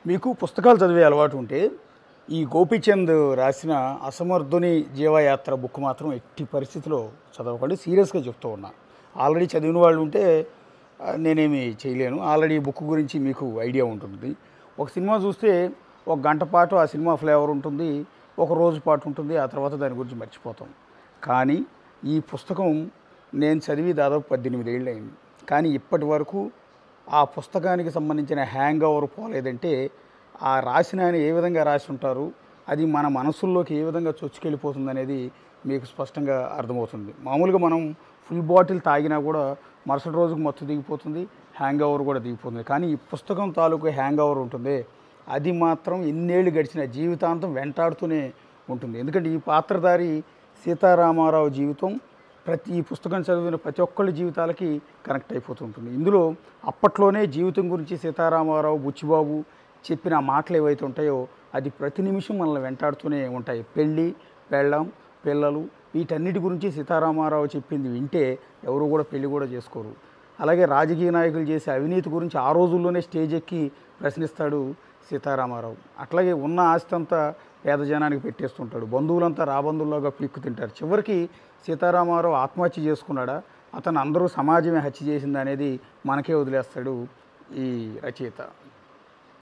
మీకు పుస్తకాలు చదివే అలవాటు ఉంటే ఈ గోపీచంద్ రాసిన అసమర్థుని జీవయాత్ర బుక్ మాత్రం ఎట్టి పరిస్థితిలో చదవకండి. సీరియస్గా చెప్తూ ఉన్నా. ఆల్రెడీ చదివిన వాళ్ళు ఉంటే నేనేమి చేయలేను. ఆల్రెడీ ఈ బుక్ గురించి మీకు ఐడియా ఉంటుంది. ఒక సినిమా చూస్తే ఒక గంట పాటు ఆ సినిమా ఫ్లేవర్ ఉంటుంది, ఒక రోజు పాటు ఉంటుంది, ఆ తర్వాత దాని గురించి మర్చిపోతాం. కానీ ఈ పుస్తకం నేను చదివి దాదాపు 18 ఏళ్ళు అయింది. కానీ ఇప్పటి వరకు ఆ పుస్తకానికి సంబంధించిన హ్యాంగ్ ఓవర్ పోలేదంటే ఆ రాసిన ఆయన ఏ విధంగా రాసి ఉంటారు, అది మన మనసుల్లోకి ఏ విధంగా చొచ్చుకెళ్ళిపోతుంది అనేది మీకు స్పష్టంగా అర్థమవుతుంది. మామూలుగా మనం ఫుల్ బాటిల్ తాగినా కూడా మరుసటి రోజుకు మత్తు దిగిపోతుంది, హ్యాంగ్ ఓవర్ కూడా దిగిపోతుంది. కానీ ఈ పుస్తకం తాలూకు హ్యాంగ్ ఓవర్ ఉంటుంది, అది మాత్రం ఎన్నేళ్ళు గడిచిన జీవితాంతం వెంటాడుతూనే ఉంటుంది. ఎందుకంటే ఈ పాత్రధారి సీతారామారావు జీవితం ఈ పుస్తకం చదివిన ప్రతి ఒక్కళ్ళ జీవితాలకి కనెక్ట్ అయిపోతుంటుంది. ఇందులో అప్పట్లోనే జీవితం గురించి సీతారామారావు, బుచ్చిబాబు చెప్పిన మాటలు ఏవైతే ఉంటాయో అది ప్రతి నిమిషం మనల్ని వెంటాడుతూనే ఉంటాయి. పెళ్ళి, పెళ్ళాం, పిల్లలు, వీటన్నిటి గురించి సీతారామారావు చెప్పింది వింటే ఎవరు కూడా పెళ్ళి కూడా చేసుకోరు. అలాగే రాజకీయ నాయకులు చేసే అవినీతి గురించి ఆ రోజుల్లోనే స్టేజ్ ఎక్కి ప్రశ్నిస్తాడు సీతారామారావు. అట్లాగే ఉన్న ఆస్తి అంతా పేద జనానికి పెట్టేస్తుంటాడు. బంధువులంతా రాబంధువులాగా పీక్కు తింటారు. చివరికి సీతారామారావు ఆత్మహత్య చేసుకున్నాడా, అతను అందరూ సమాజమే హత్య చేసింది అనేది మనకే వదిలేస్తాడు ఈ రచయిత.